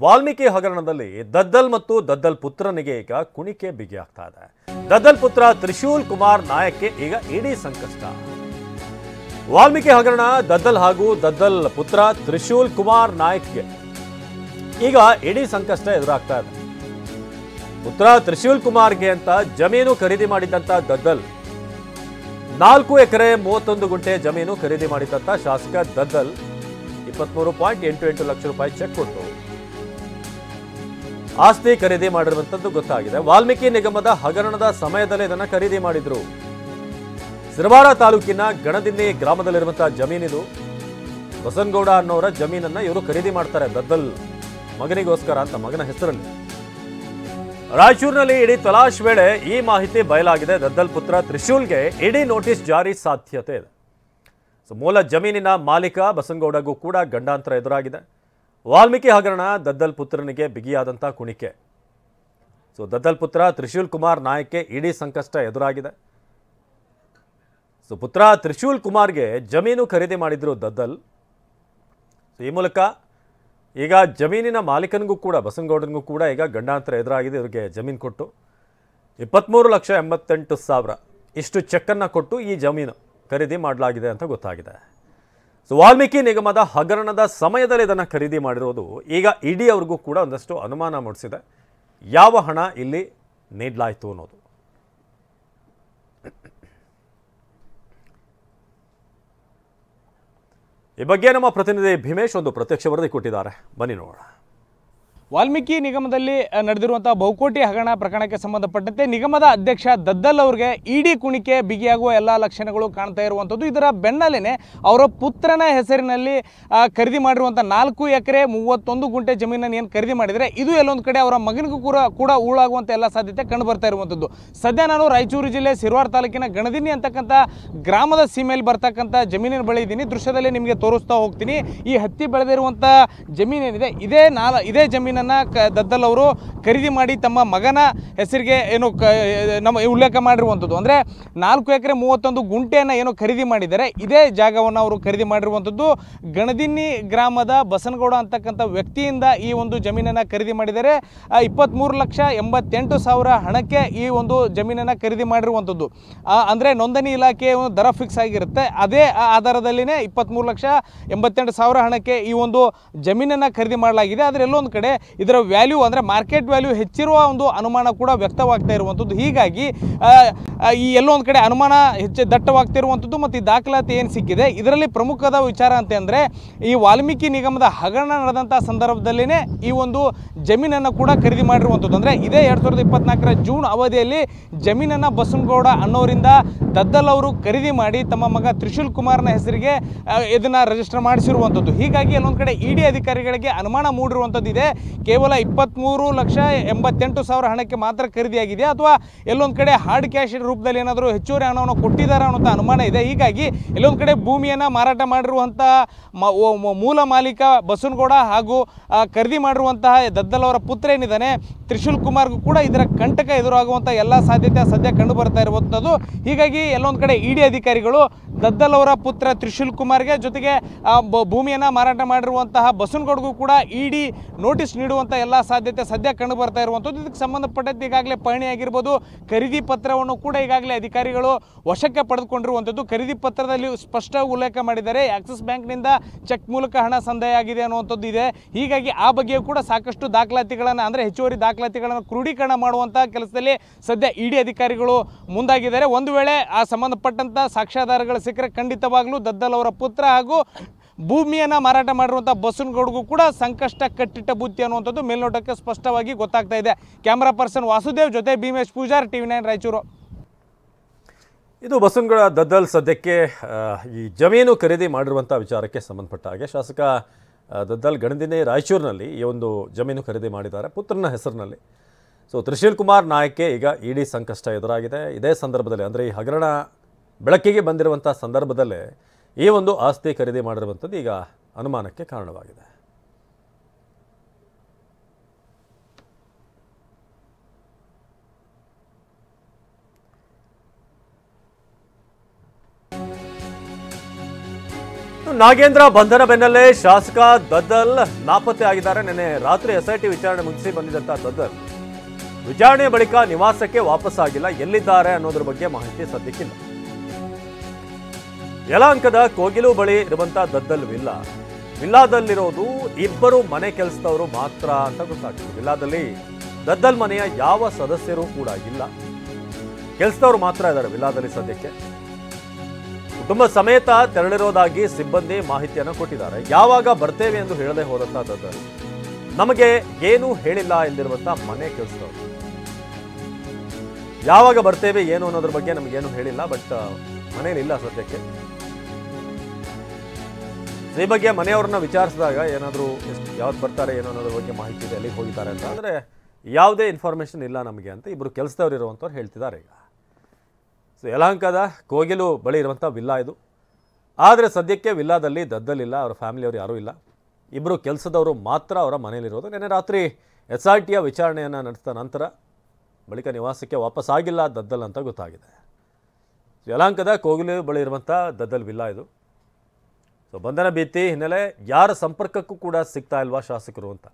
ವಾಲ್ಮೀಕಿ ಹಗರಣದಲ್ಲಿ ದದ್ದಲ್ ಮತ್ತು ದದ್ದಲ್ ಪುತ್ರನಿಗೆ ಈಗ ಕುಣಿಕೆ ಬಿಗಿಯಾಗ್ತಾ ಇದೆ. ದದ್ದಲ್ ಪುತ್ರ ತ್ರಿಶೂಲ್ ಕುಮಾರ್ ನಾಯಕ್ಗೆ ಈಗ ಇಡೀ ಸಂಕಷ್ಟ. ವಾಲ್ಮೀಕಿ ಹಗರಣ ದದ್ದಲ್ ಹಾಗೂ ದದ್ದಲ್ ಪುತ್ರ ತ್ರಿಶೂಲ್ ಕುಮಾರ್ ನಾಯಕ್ಗೆ ಈಗ ಇಡೀ ಸಂಕಷ್ಟ ಎದುರಾಗ್ತಾ ಇದೆ. ಪುತ್ರ ತ್ರಿಶೂಲ್ ಕುಮಾರ್ಗೆ ಅಂತ ಜಮೀನು ಖರೀದಿ ಮಾಡಿದ್ದಂತ ದದ್ದಲ್ 4 ಎಕರೆ 31 ಗುಂಟೆ ಜಮೀನು ಖರೀದಿ ಮಾಡಿದ್ದಂತ ಶಾಸಕ ದದ್ದಲ್ 23.88 ಲಕ್ಷ ರೂಪಾಯಿ ಚೆಕ್ ಕೊಟ್ಟು ಆಸ್ತಿ ಖರೀದಿ ಮಾಡಿರುವಂತದ್ದು ಗೊತ್ತಾಗಿದೆ. ವಾಲ್ಮೀಕಿ ನಿಗಮದ ಹಗರಣದ ಸಮಯದಲ್ಲೇ ಇದನ್ನ ಖರೀದಿ ಮಾಡಿದ್ರು. ಸಿರವಾರ ತಾಲೂಕಿನ ಗಣದಿನ್ನಿ ಗ್ರಾಮದಲ್ಲಿರುವಂತಹ ಜಮೀನಿದು. ಬಸನಗೌಡ ಅನ್ನೋರ ಜಮೀನನ್ನ ಇವರು ಖರೀದಿ ಮಾಡ್ತಾರೆ ದದ್ದಲ್ ಮಗನಿಗೋಸ್ಕರ ಅಂತ, ಮಗನ ಹೆಸರಲ್ಲಿ. ರಾಯಚೂರಿನಲ್ಲಿ ಇಡೀ ತಲಾಶ್ ವೇಳೆ ಈ ಮಾಹಿತಿ ಬಯಲಾಗಿದೆ. ದದ್ದಲ್ ಪುತ್ರ ತ್ರಿಶೂಲ್ಗೆ ಇಡೀ ನೋಟಿಸ್ ಜಾರಿ ಸಾಧ್ಯತೆ ಇದೆ. ಮೂಲ ಜಮೀನಿನ ಮಾಲೀಕ ಬಸನಗೌಡಗೂ ಕೂಡ ಗಂಡಾಂತರ ಎದುರಾಗಿದೆ. ವಾಲ್ಮೀಕಿ ಹಗರಣ ದದ್ದಲ್ ಪುತ್ರನಿಗೆ ಬಿಗಿಯಾದಂಥ ಕುಣಿಕೆ. ದದ್ದಲ್ ಪುತ್ರ ತ್ರಿಶೂಲ್ ಕುಮಾರ್ ನಾಯಕ್ಗೆ ಇಡೀ ಸಂಕಷ್ಟ ಎದುರಾಗಿದೆ. ಪುತ್ರ ತ್ರಿಶೂಲ್ ಕುಮಾರ್ಗೆ ಜಮೀನು ಖರೀದಿ ಮಾಡಿದ್ರು ದದ್ದಲ್. ಈ ಮೂಲಕ ಈಗ ಜಮೀನಿನ ಮಾಲೀಕನಿಗೂ ಕೂಡ ಬಸನಗೌಡನಿಗೂ ಕೂಡ ಈಗ ಗಂಡಾಂತರ ಎದುರಾಗಿದೆ. ಇವರಿಗೆ ಜಮೀನು ಕೊಟ್ಟು 23,88,000 ಇಷ್ಟು ಚೆಕ್ಕನ್ನು ಕೊಟ್ಟು ಈ ಜಮೀನು ಖರೀದಿ ಮಾಡಲಾಗಿದೆ ಅಂತ ಗೊತ್ತಾಗಿದೆ. ವಾಲ್ಮೀಕಿ ನಿಗಮದ ಹಗರಣದ ಸಮಯದಲ್ಲಿ ಇದನ್ನು ಖರೀದಿ ಮಾಡಿರೋದು ಈಗ ಇಡಿ ಅವ್ರಿಗೂ ಕೂಡ ಒಂದಷ್ಟು ಅನುಮಾನ ಮೂಡಿಸಿದೆ. ಯಾವ ಹಣ ಇಲ್ಲಿ ನೀಡಲಾಯಿತು ಅನ್ನೋದು. ಈ ಬಗ್ಗೆ ನಮ್ಮ ಪ್ರತಿನಿಧಿ ಭೀಮೇಶ್ ಒಂದು ಪ್ರತ್ಯಕ್ಷ ವರದಿ ಕೊಟ್ಟಿದ್ದಾರೆ, ಬನ್ನಿ ನೋಡೋಣ. ವಾಲ್ಮೀಕಿ ನಿಗಮದಲ್ಲಿ ನಡೆದಿರುವಂತಹ ಬಹುಕೋಟಿ ಹಗರಣ ಪ್ರಕರಣಕ್ಕೆ ಸಂಬಂಧಪಟ್ಟಂತೆ ನಿಗಮದ ಅಧ್ಯಕ್ಷ ದದ್ದಲ್ ಅವರಿಗೆ ಇಡಿ ಕುಣಿಕೆ ಬಿಗಿಯಾಗುವ ಎಲ್ಲ ಲಕ್ಷಣಗಳು ಕಾಣ್ತಾ ಇರುವಂಥದ್ದು. ಇದರ ಬೆನ್ನಲ್ಲೇ ಅವರ ಪುತ್ರನ ಹೆಸರಿನಲ್ಲಿ ಖರೀದಿ ಮಾಡಿರುವಂಥ 4 ಎಕರೆ 31 ಗುಂಟೆ ಜಮೀನನ್ನು ಏನು ಖರೀದಿ ಮಾಡಿದರೆ ಇದು ಎಲ್ಲೊಂದು ಕಡೆ ಅವರ ಮಗನಿಗೂ ಕೂಡ ಉಳಾಗುವಂಥ ಎಲ್ಲ ಸಾಧ್ಯತೆ ಕಂಡು ಬರ್ತಾ ಇರುವಂಥದ್ದು. ಸದ್ಯ ನಾನು ರಾಯಚೂರು ಜಿಲ್ಲೆ ಸಿರವಾರ ತಾಲೂಕಿನ ಗಣದಿನ್ನಿ ಅಂತಕ್ಕಂಥ ಗ್ರಾಮದ ಸೀಮೆಯಲ್ಲಿ ಬರ್ತಕ್ಕಂಥ ಜಮೀನಿನ ಬಳಿ ಇದ್ದೀನಿ. ದೃಶ್ಯದಲ್ಲಿ ನಿಮಗೆ ತೋರಿಸ್ತಾ ಹೋಗ್ತೀನಿ. ಈ ಹತ್ತಿ ಬೆಳೆದಿರುವಂಥ ಜಮೀನೇನಿದೆ ಇದೇ ಜಮೀನನ್ನು ದದ್ದಲ್ ಅವರು ಖರೀದಿ ಮಾಡಿ ತಮ್ಮ ಮಗನ ಹೆಸರಿಗೆ ಏನು ನಮ್ಮ ಉಲ್ಲೇಖ ಮಾಡಿರುವಂಥದ್ದು. ಅಂದರೆ 4 ಎಕರೆ 31 ಗುಂಟೆಯನ್ನು ಏನು ಖರೀದಿ ಮಾಡಿದ್ದಾರೆ ಇದೇ ಜಾಗವನ್ನು ಅವರು ಖರೀದಿ ಮಾಡಿರುವಂಥದ್ದು. ಗಣದಿನ್ನಿ ಗ್ರಾಮದ ಬಸನಗೌಡ ಅಂತಕ್ಕಂಥ ವ್ಯಕ್ತಿಯಿಂದ ಈ ಒಂದು ಜಮೀನನ್ನು ಖರೀದಿ ಮಾಡಿದ್ದಾರೆ. 23,88,000 ಹಣಕ್ಕೆ ಈ ಒಂದು ಜಮೀನನ್ನು ಖರೀದಿ ಮಾಡಿರುವಂಥದ್ದು. ಅಂದರೆ ನೋಂದಣಿ ಇಲಾಖೆ ಒಂದು ದರ ಫಿಕ್ಸ್ ಆಗಿರುತ್ತೆ. ಅದೇ ಆಧಾರದಲ್ಲಿನೇ 23,88,000 ಹಣಕ್ಕೆ ಈ ಒಂದು ಜಮೀನನ್ನು ಖರೀದಿ ಮಾಡಲಾಗಿದೆ. ಆದರೆ ಎಲ್ಲೊಂದು ಕಡೆ ಇದರ ವ್ಯಾಲ್ಯೂ ಅಂದರೆ ಮಾರ್ಕೆಟ್ ವ್ಯಾಲ್ಯೂ ಹೆಚ್ಚಿರುವ ಒಂದು ಅನುಮಾನ ಕೂಡ ವ್ಯಕ್ತವಾಗ್ತಾ ಇರುವಂಥದ್ದು. ಹೀಗಾಗಿ ಈ ಎಲ್ಲೊಂದು ಕಡೆ ಅನುಮಾನ ದಟ್ಟವಾಗ್ತಿರುವಂಥದ್ದು. ಮತ್ತು ಈ ದಾಖಲಾತಿ ಏನು ಸಿಕ್ಕಿದೆ ಇದರಲ್ಲಿ ಪ್ರಮುಖದ ವಿಚಾರ ಅಂತಂದರೆ ಈ ವಾಲ್ಮೀಕಿ ನಿಗಮದ ಹಗರಣ ನಡೆದಂಥ ಸಂದರ್ಭದಲ್ಲಿನೇ ಈ ಒಂದು ಜಮೀನನ್ನು ಕೂಡ ಖರೀದಿ ಮಾಡಿರುವಂಥದ್ದು. ಅಂದರೆ ಇದೇ 2024 ಜೂನ್ ಅವಧಿಯಲ್ಲಿ ಜಮೀನನ್ನು ಬಸನಗೌಡ ಅನ್ನೋರಿಂದ ದದ್ದಲ್ ಅವರು ಖರೀದಿ ಮಾಡಿ ತಮ್ಮ ಮಗ ತ್ರಿಶೂಲ್ ಕುಮಾರ್ನ ಹೆಸರಿಗೆ ಇದನ್ನು ರಿಜಿಸ್ಟರ್ ಮಾಡಿಸಿರುವಂಥದ್ದು. ಹೀಗಾಗಿ ಎಲ್ಲೊಂದು ಕಡೆ ಇಡಿ ಅಧಿಕಾರಿಗಳಿಗೆ ಅನುಮಾನ ಮೂಡಿರುವಂಥದ್ದು ಇದೆ. ಕೇವಲ 23,88,000 ಹಣಕ್ಕೆ ಮಾತ್ರ ಖರೀದಿಯಾಗಿದೆ ಅಥವಾ ಎಲ್ಲೊಂದು ಕಡೆ ಹಾರ್ಡ್ ಕ್ಯಾಶ್ ರೂಪದಲ್ಲಿ ಏನಾದರೂ ಹೆಚ್ಚುವರಿ ಹಣವನ್ನು ಕೊಟ್ಟಿದ್ದಾರೆ ಅನ್ನೋಂಥ ಅನುಮಾನ ಇದೆ. ಹೀಗಾಗಿ ಎಲ್ಲೊಂದು ಕಡೆ ಭೂಮಿಯನ್ನು ಮಾರಾಟ ಮಾಡಿರುವಂಥ ಮೂಲ ಮಾಲೀಕ ಬಸನಗೌಡ ಹಾಗೂ ಖರೀದಿ ಮಾಡಿರುವಂತಹ ದದ್ದಲ್ ಅವರ ಪುತ್ರ ಏನಿದ್ದಾನೆ ತ್ರಿಶೂಲ್ ಕುಮಾರ್ಗೂ ಕೂಡ ಇದರ ಕಂಟಕ ಎದುರಾಗುವಂಥ ಎಲ್ಲ ಸಾಧ್ಯತೆ ಸದ್ಯ ಕಂಡು ಬರ್ತಾ ಇರುವಂಥದ್ದು. ಹೀಗಾಗಿ ಎಲ್ಲೊಂದು ಕಡೆ ಇಡಿ ಅಧಿಕಾರಿಗಳು ದದ್ದಲ್ ಅವರ ಪುತ್ರ ತ್ರಿಶೂಲ್ ಕುಮಾರ್ಗೆ ಜೊತೆಗೆ ಭೂಮಿಯನ್ನು ಮಾರಾಟ ಮಾಡಿರುವಂತಹ ಬಸನಗೌಡಗೂ ಕೂಡ ಇಡಿ ನೋಟಿಸ್ ನೀಡುವಂಥ ಎಲ್ಲ ಸಾಧ್ಯತೆ ಸದ್ಯ ಕಂಡು ಬರ್ತಾ ಇರುವಂಥದ್ದು. ಇದಕ್ಕೆ ಸಂಬಂಧಪಟ್ಟಂತೆ ಈಗಾಗಲೇ ಪಹಣಿ ಆಗಿರ್ಬೋದು, ಖರೀದಿ ಪತ್ರವನ್ನು ಕೂಡ ಈಗಾಗಲೇ ಅಧಿಕಾರಿಗಳು ವಶಕ್ಕೆ ಪಡೆದುಕೊಂಡಿರುವಂಥದ್ದು. ಖರೀದಿ ಪತ್ರದಲ್ಲಿ ಸ್ಪಷ್ಟ ಉಲ್ಲೇಖ ಮಾಡಿದ್ದಾರೆ ಆಕ್ಸಿಸ್ ಬ್ಯಾಂಕ್ನಿಂದ ಚೆಕ್ ಮೂಲಕ ಹಣ ಸಂದಾಯ ಆಗಿದೆ ಅನ್ನುವಂಥದ್ದು ಇದೆ. ಹೀಗಾಗಿ ಆ ಬಗ್ಗೆಯೂ ಕೂಡ ಸಾಕಷ್ಟು ದಾಖಲಾತಿಗಳನ್ನು ಅಂದರೆ ಹೆಚ್ಚುವರಿ ದಾಖಲಾತಿಗಳನ್ನು ಕ್ರೋಢೀಕರಣ ಮಾಡುವಂಥ ಕೆಲಸದಲ್ಲಿ ಸದ್ಯ ಇಡಿ ಅಧಿಕಾರಿಗಳು ಮುಂದಾಗಿದ್ದಾರೆ. ಒಂದು ವೇಳೆ ಆ ಸಂಬಂಧಪಟ್ಟಂಥ ಸಾಕ್ಷ್ಯಾಧಾರಗಳು ಸಿಕ್ಕರೆ ಖಂಡಿತವಾಗ್ಲೂ ದದ್ದಲ್ ಅವರ ಪುತ್ರ ಹಾಗೂ ಭೂಮಿಯನ್ನು ಮಾರಾಟ ಮಾಡಿರುವಂಥ ಬಸನಗೌಡಗೂ ಕೂಡ ಸಂಕಷ್ಟ ಕಟ್ಟಿಟ್ಟ ಬುತ್ತಿ ಅನ್ನುವಂಥದ್ದು ಮೇಲ್ನೋಟಕ್ಕೆ ಸ್ಪಷ್ಟವಾಗಿ ಗೊತ್ತಾಗ್ತಾ ಇದೆ. ಕ್ಯಾಮರಾ ಪರ್ಸನ್ ವಾಸುದೇವ್ ಜೊತೆ ಭೀಮೇಶ್ ಪೂಜಾರ್, TV9 ರಾಯಚೂರು. ಇದು ಬಸನಗೌಡ ದದ್ದಲ್ ಸದ್ಯಕ್ಕೆ ಈ ಜಮೀನು ಖರೀದಿ ಮಾಡಿರುವಂಥ ವಿಚಾರಕ್ಕೆ ಸಂಬಂಧಪಟ್ಟ ಹಾಗೆ ಶಾಸಕ ದದ್ದಲ್ ಗಣದಿನ್ನಿ ರಾಯಚೂರಿನಲ್ಲಿ ಈ ಒಂದು ಜಮೀನು ಖರೀದಿ ಮಾಡಿದ್ದಾರೆ ಪುತ್ರನ ಹೆಸರಿನಲ್ಲಿ. ತ್ರಿಶೂಲ್ ಕುಮಾರ್ ನಾಯಕ್ಗೆ ಈಗ ಇಡೀ ಸಂಕಷ್ಟ ಎದುರಾಗಿದೆ. ಇದೇ ಸಂದರ್ಭದಲ್ಲಿ ಅಂದರೆ ಈ ಹಗರಣ ಬೆಳಕಿಗೆ ಬಂದಿರುವಂಥ ಸಂದರ್ಭದಲ್ಲೇ ಈ ಒಂದು ಆಸ್ತಿ ಖರೀದಿ ಮಾಡಿರುವಂಥದ್ದು ಈಗ ಅನುಮಾನಕ್ಕೆ ಕಾರಣವಾಗಿದೆ. ನಾಗೇಂದ್ರ ಬಂಧನ ಬೆನ್ನಲ್ಲೇ ಶಾಸಕ ದದ್ದಲ್ ನಾಪತ್ತೆ ಆಗಿದ್ದಾರೆ. ನಿನ್ನೆ ರಾತ್ರಿ SIT ವಿಚಾರಣೆ ಮುಗಿಸಿ ಬಂದಿದ್ದಂತ ದದ್ದಲ್ ವಿಚಾರಣೆಯ ಬಳಿಕ ನಿವಾಸಕ್ಕೆ ವಾಪಸ್ಸಾಗಿಲ್ಲ. ಎಲ್ಲಿದ್ದಾರೆ ಅನ್ನೋದ್ರ ಬಗ್ಗೆ ಮಾಹಿತಿ ಸದ್ಯಕ್ಕಿಲ್ಲ. ಯಲಹಂಕದ ಕೋಗಿಲು ಬಳಿ ಇರುವಂತಹ ದದ್ದಲ್ ವಿಲ್ಲಾದಲ್ಲಿರೋದು ಇಬ್ಬರು ಮನೆ ಕೆಲಸದವರು ಮಾತ್ರ ಅಂತ ಗೊತ್ತಾಗ್ತದೆ. ವಿಲ್ಲಾದಲ್ಲಿ ದದ್ದಲ್ ಮನೆಯ ಯಾವ ಸದಸ್ಯರು ಕೂಡ ಇಲ್ಲ, ಕೆಲಸದವರು ಮಾತ್ರ ಇದ್ದಾರೆ ವಿಲ್ಲಾದಲ್ಲಿ ಸದ್ಯಕ್ಕೆ. ಕುಟುಂಬ ಸಮೇತ ತೆರಳಿರೋದಾಗಿ ಸಿಬ್ಬಂದಿ ಮಾಹಿತಿಯನ್ನು ಕೊಟ್ಟಿದ್ದಾರೆ. ಯಾವಾಗ ಬರ್ತೇವೆ ಎಂದು ಹೇಳದೆ ಹೋದಂತ ದದ್ದಲ್ ನಮಗೆ ಏನೂ ಹೇಳಿಲ್ಲ ಎಂದಿರುವಂತ ಮನೆ ಕೆಲಸದವರು. ಯಾವಾಗ ಬರ್ತೇವೆ ಏನು ಅನ್ನೋದ್ರ ಬಗ್ಗೆ ನಮಗೇನು ಹೇಳಿಲ್ಲ, ಬಟ್ ಮನೇಲಿಲ್ಲ ಸದ್ಯಕ್ಕೆ. ಈ ಬಗ್ಗೆ ಮನೆಯವ್ರನ್ನ ವಿಚಾರಿಸಿದಾಗ ಏನಾದರೂ ಯಾವ್ದು ಬರ್ತಾರೆ ಏನೋ ಅನ್ನೋದ್ರ ಬಗ್ಗೆ ಮಾಹಿತಿ ಇದೆ, ಎಲ್ಲಿಗೆ ಹೋಗಿದ್ದಾರೆ ಅಂತ. ಅಂದರೆ ಯಾವುದೇ ಇನ್ಫಾರ್ಮೇಷನ್ ಇಲ್ಲ ನಮಗೆ ಅಂತ ಇಬ್ಬರು ಕೆಲಸದವ್ರು ಇರುವಂಥವ್ರು ಹೇಳ್ತಿದ್ದಾರೆ. ಈಗ ಸೊ ಯಲಹಂಕದ ಕೋಗಿಲು ಬಳಿ ಇರುವಂಥ ವಿಲ್ಲಾ ಇದು. ಆದರೆ ಸದ್ಯಕ್ಕೆ ವಿಲ್ಲಾದಲ್ಲಿ ದದ್ದಲಿಲ್ಲ, ಅವರ ಫ್ಯಾಮಿಲಿಯವರು ಯಾರೂ ಇಲ್ಲ, ಇಬ್ಬರು ಕೆಲಸದವರು ಮಾತ್ರ ಅವರ ಮನೆಯಲ್ಲಿರೋದು. ನಿನ್ನೆ ರಾತ್ರಿ SITಯ ವಿಚಾರಣೆಯನ್ನು ನಡೆಸಿದ ನಂತರ ಬಳಿಕ ನಿವಾಸಕ್ಕೆ ವಾಪಸ್ಸಾಗಿಲ್ಲ ದದ್ದಲ್ ಅಂತ ಗೊತ್ತಾಗಿದೆ. ಯಲಹಂಕದ ಕೋಗಿಲು ಬಳಿ ಇರುವಂಥ ದದ್ದಲ್ ವಿಲ್ಲಾ ಇದು. ಸೊ ಬಂಧನ ಭೀತಿ ಹಿನ್ನೆಲೆ ಯಾರ ಸಂಪರ್ಕಕ್ಕೂ ಕೂಡ ಸಿಗ್ತಾ ಇಲ್ವಾ ಶಾಸಕರು ಅಂತ